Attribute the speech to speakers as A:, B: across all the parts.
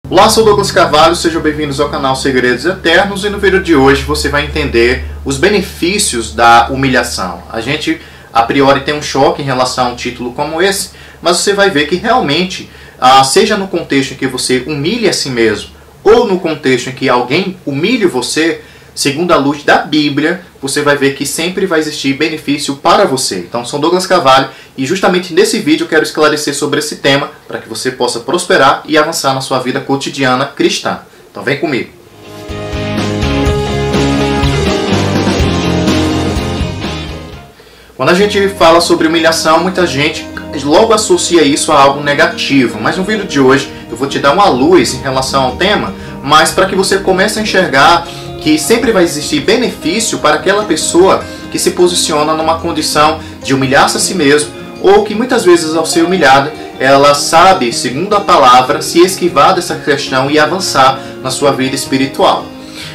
A: Olá, sou Douglas Carvalho, sejam bem-vindos ao canal Segredos Eternos e no vídeo de hoje você vai entender os benefícios da humilhação. A gente, a priori, tem um choque em relação a um título como esse, mas você vai ver que realmente, seja no contexto em que você humilha a si mesmo ou no contexto em que alguém humilhe você, segundo a luz da Bíblia, você vai ver que sempre vai existir benefício para você. Então, sou Douglas Carvalho e justamente nesse vídeo eu quero esclarecer sobre esse tema para que você possa prosperar e avançar na sua vida cotidiana cristã. Então, vem comigo. Quando a gente fala sobre humilhação, muita gente logo associa isso a algo negativo. Mas no vídeo de hoje eu vou te dar uma luz em relação ao tema, mas para que você comece a enxergar que sempre vai existir benefício para aquela pessoa que se posiciona numa condição de humilhar-se a si mesmo, ou que muitas vezes ao ser humilhada, ela sabe, segundo a palavra, se esquivar dessa questão e avançar na sua vida espiritual.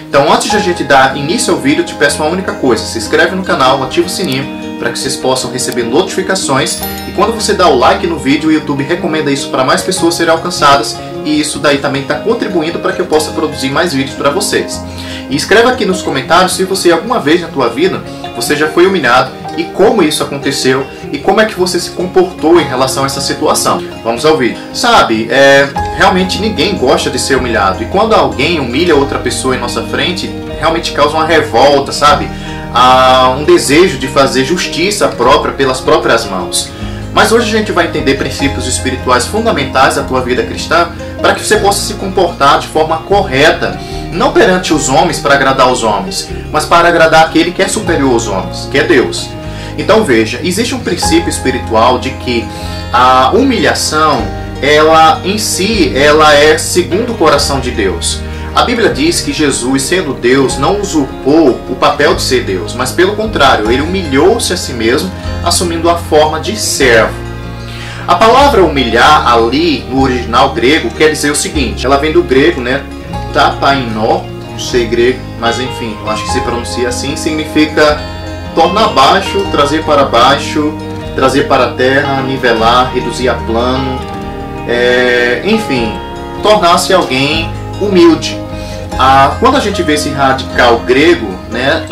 A: Então, antes de a gente dar início ao vídeo, eu te peço uma única coisa: se inscreve no canal, ativa o sininho para que vocês possam receber notificações, e quando você dá o like no vídeo, o YouTube recomenda isso para mais pessoas serem alcançadas, e isso daí também está contribuindo para que eu possa produzir mais vídeos para vocês. E escreva aqui nos comentários se você alguma vez na tua vida você já foi humilhado e como isso aconteceu e como é que você se comportou em relação a essa situação. Vamos ao vídeo. Sabe, realmente ninguém gosta de ser humilhado, e quando alguém humilha outra pessoa em nossa frente, realmente causa uma revolta, sabe? Um desejo de fazer justiça própria pelas próprias mãos. Mas hoje a gente vai entender princípios espirituais fundamentais da tua vida cristã para que você possa se comportar de forma correta, não perante os homens para agradar os homens, mas para agradar aquele que é superior aos homens, que é Deus. Então veja, existe um princípio espiritual de que a humilhação, ela em si, ela é segundo o coração de Deus. A Bíblia diz que Jesus, sendo Deus, não usurpou o papel de ser Deus, mas pelo contrário, ele humilhou-se a si mesmo, assumindo a forma de servo. A palavra humilhar ali, no original grego, quer dizer o seguinte: ela vem do grego, né? Tapainó, não sei grego, mas enfim, eu acho que se pronuncia assim, significa tornar baixo, trazer para baixo, trazer para a terra, nivelar, reduzir a plano, enfim, tornar-se alguém humilde. Quando a gente vê esse radical grego, né,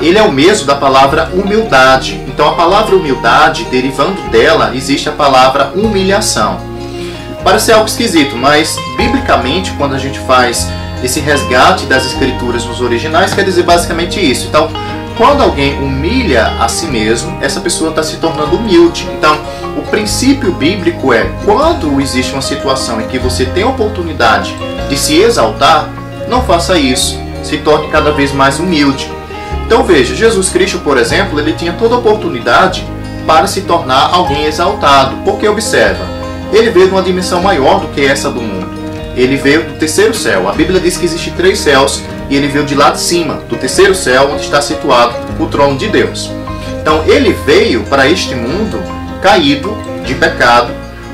A: ele é o mesmo da palavra humildade. Então a palavra humildade, derivando dela, existe a palavra humilhação. Parece algo esquisito, mas biblicamente, quando a gente faz esse resgate das escrituras nos originais, quer dizer basicamente isso. Então, quando alguém humilha a si mesmo, essa pessoa está se tornando humilde. Então, o princípio bíblico é: quando existe uma situação em que você tem a oportunidade de se exaltar, não faça isso, se torne cada vez mais humilde. Então veja, Jesus Cristo, por exemplo, ele tinha toda a oportunidade para se tornar alguém exaltado, porque observa, ele veio de uma dimensão maior do que essa do mundo. Ele veio do terceiro céu. A Bíblia diz que existem 3 céus, e ele veio de lá de cima, do terceiro céu, onde está situado o trono de Deus. Então ele veio para este mundo caído de pecado,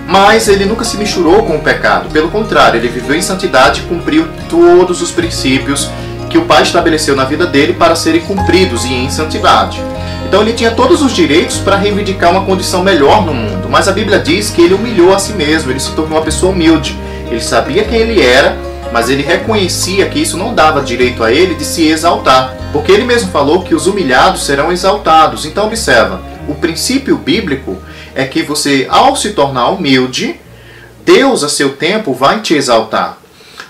A: mas ele nunca se misturou com o pecado. Pelo contrário, ele viveu em santidade e cumpriu todos os princípios que o Pai estabeleceu na vida dele para serem cumpridos e em santidade. Então ele tinha todos os direitos para reivindicar uma condição melhor no mundo, mas a Bíblia diz que ele humilhou a si mesmo, ele se tornou uma pessoa humilde. Ele sabia quem ele era, mas ele reconhecia que isso não dava direito a ele de se exaltar, porque ele mesmo falou que os humilhados serão exaltados. Então observa, o princípio bíblico é que você, ao se tornar humilde, Deus a seu tempo vai te exaltar.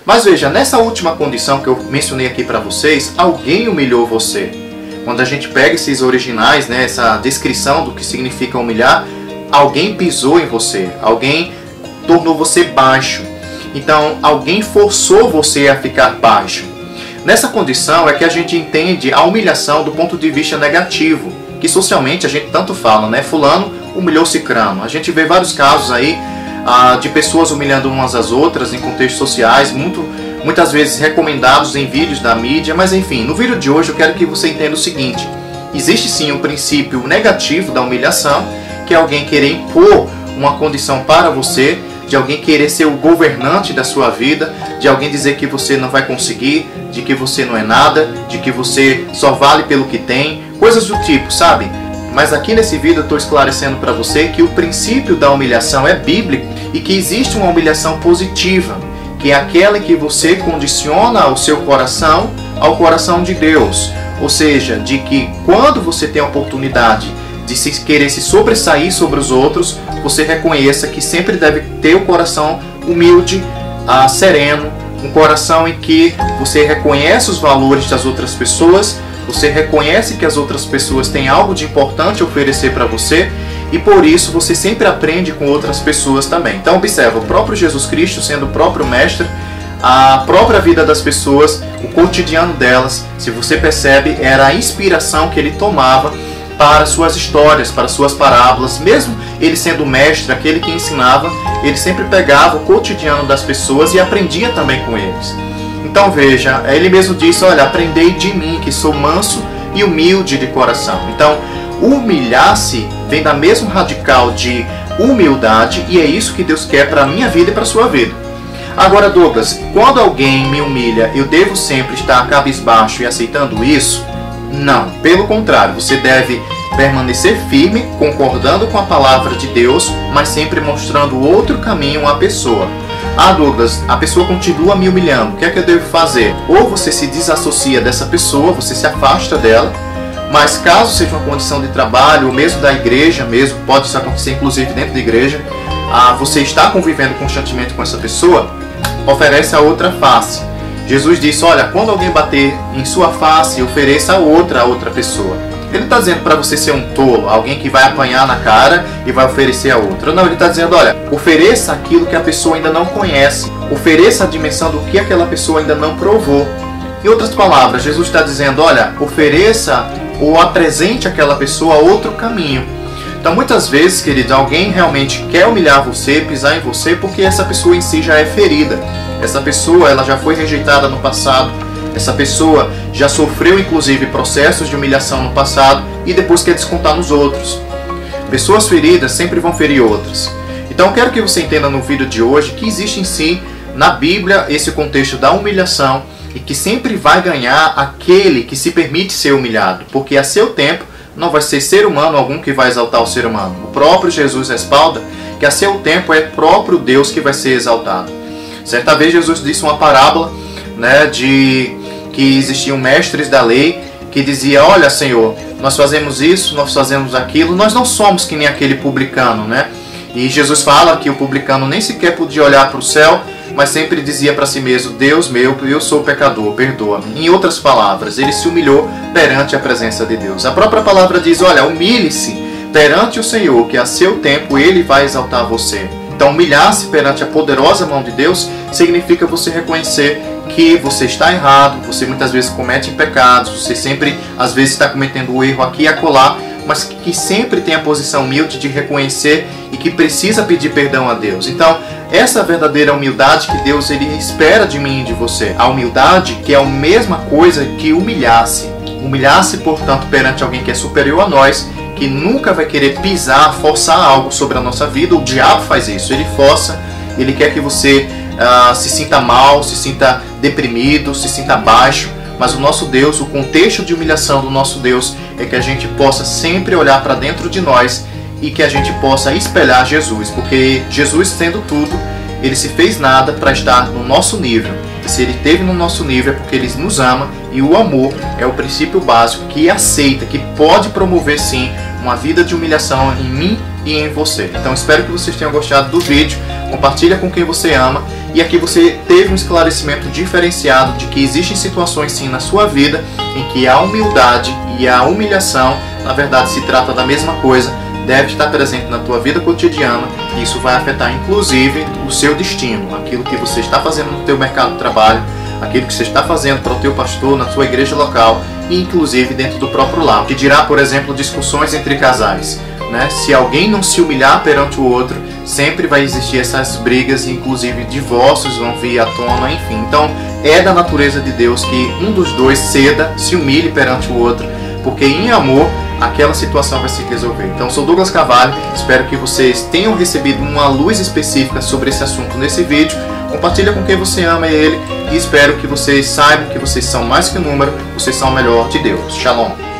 A: Mas veja, nessa última condição que eu mencionei aqui para vocês, alguém humilhou você. Quando a gente pega esses originais, né, essa descrição do que significa humilhar, alguém pisou em você, alguém tornou você baixo. Então, alguém forçou você a ficar baixo. Nessa condição é que a gente entende a humilhação do ponto de vista negativo, que socialmente a gente tanto fala, né? Fulano humilhou cicrano. A gente vê vários casos aí de pessoas humilhando umas às outras em contextos sociais, muitas vezes recomendados em vídeos da mídia, mas enfim, no vídeo de hoje eu quero que você entenda o seguinte: existe sim um princípio negativo da humilhação, que é alguém querer impor uma condição para você, de alguém querer ser o governante da sua vida, de alguém dizer que você não vai conseguir, de que você não é nada, de que você só vale pelo que tem, coisas do tipo, sabe? Mas aqui nesse vídeo eu estou esclarecendo para você que o princípio da humilhação é bíblico e que existe uma humilhação positiva, que é aquela em que você condiciona o seu coração ao coração de Deus. Ou seja, de que quando você tem a oportunidade de querer se sobressair sobre os outros, você reconheça que sempre deve ter o coração humilde, sereno, um coração em que você reconhece os valores das outras pessoas, você reconhece que as outras pessoas têm algo de importante a oferecer para você, e por isso você sempre aprende com outras pessoas também. Então observa, o próprio Jesus Cristo, sendo o próprio mestre, a própria vida das pessoas, o cotidiano delas, se você percebe, era a inspiração que ele tomava para suas histórias, para suas parábolas. Mesmo ele sendo mestre, aquele que ensinava, ele sempre pegava o cotidiano das pessoas e aprendia também com eles. Então veja, ele mesmo disse, olha, aprendei de mim, que sou manso e humilde de coração. Então, humilhar-se vem da mesma radical de humildade, e é isso que Deus quer para a minha vida e para a sua vida. Agora, Douglas, quando alguém me humilha, eu devo sempre estar cabisbaixo e aceitando isso? Não, pelo contrário, você deve permanecer firme, concordando com a palavra de Deus, mas sempre mostrando outro caminho à pessoa. Douglas, a pessoa continua me humilhando, o que é que eu devo fazer? Ou você se desassocia dessa pessoa, você se afasta dela, mas caso seja uma condição de trabalho, ou mesmo da igreja, mesmo pode isso acontecer inclusive dentro da igreja, você está convivendo constantemente com essa pessoa, oferece a outra face. Jesus disse, olha, quando alguém bater em sua face, ofereça a outra pessoa. Ele está dizendo para você ser um tolo, alguém que vai apanhar na cara e vai oferecer a outra. Não, ele está dizendo, olha, ofereça aquilo que a pessoa ainda não conhece. Ofereça a dimensão do que aquela pessoa ainda não provou. Em outras palavras, Jesus está dizendo, olha, ofereça ou apresente àquela pessoa outro caminho. Então, muitas vezes, queridos, alguém realmente quer humilhar você, pisar em você, porque essa pessoa em si já é ferida. Essa pessoa, ela já foi rejeitada no passado. Essa pessoa já sofreu, inclusive, processos de humilhação no passado e depois quer descontar nos outros. Pessoas feridas sempre vão ferir outras. Então, eu quero que você entenda no vídeo de hoje que existe em si, na Bíblia, esse contexto da humilhação e que sempre vai ganhar aquele que se permite ser humilhado, porque a seu tempo não vai ser ser humano algum que vai exaltar o ser humano. O próprio Jesus respalda que a seu tempo é próprio Deus que vai ser exaltado. Certa vez Jesus disse uma parábola, de que existiam mestres da lei que dizia, olha, Senhor, nós fazemos isso, nós fazemos aquilo, nós não somos que nem aquele publicano, E Jesus fala que o publicano nem sequer podia olhar para o céu, mas sempre dizia para si mesmo, Deus meu, eu sou pecador, perdoa-me. Em outras palavras, ele se humilhou perante a presença de Deus. A própria palavra diz, olha, humilhe-se perante o Senhor, que a seu tempo ele vai exaltar você. Então, humilhar-se perante a poderosa mão de Deus significa você reconhecer que você está errado, você muitas vezes comete pecados, você sempre, às vezes, está cometendo um erro aqui e acolá, mas que sempre tem a posição humilde de reconhecer e que precisa pedir perdão a Deus. Então, essa verdadeira humildade que Deus ele espera de mim e de você. A humildade que é a mesma coisa que humilhar-se. Humilhar-se, portanto, perante alguém que é superior a nós, que nunca vai querer pisar, forçar algo sobre a nossa vida. O diabo faz isso, ele força, ele quer que você se sinta mal, se sinta deprimido, se sinta baixo. Mas o nosso Deus, o contexto de humilhação do nosso Deus é que a gente possa sempre olhar para dentro de nós e que a gente possa espelhar Jesus, porque Jesus, sendo tudo, ele se fez nada para estar no nosso nível. E se ele esteve no nosso nível é porque ele nos ama, e o amor é o princípio básico que aceita, que pode promover sim uma vida de humilhação em mim e em você. Então espero que vocês tenham gostado do vídeo, compartilha com quem você ama, e aqui você teve um esclarecimento diferenciado de que existem situações sim na sua vida em que a humildade e a humilhação, na verdade, se trata da mesma coisa, deve estar presente na tua vida cotidiana, e isso vai afetar inclusive o seu destino, aquilo que você está fazendo no teu mercado de trabalho, aquilo que você está fazendo para o teu pastor, na sua igreja local, e inclusive dentro do próprio lar. Que dirá, por exemplo, discussões entre casais. Se alguém não se humilhar perante o outro, sempre vai existir essas brigas, inclusive divórcios vão vir à tona, enfim. Então é da natureza de Deus que um dos dois ceda, se humilhe perante o outro, porque em amor aquela situação vai se resolver. Então, sou Douglas Carvalho, espero que vocês tenham recebido uma luz específica sobre esse assunto nesse vídeo. Compartilha com quem você ama ele, e espero que vocês saibam que vocês são mais que um número, vocês são o melhor de Deus. Shalom!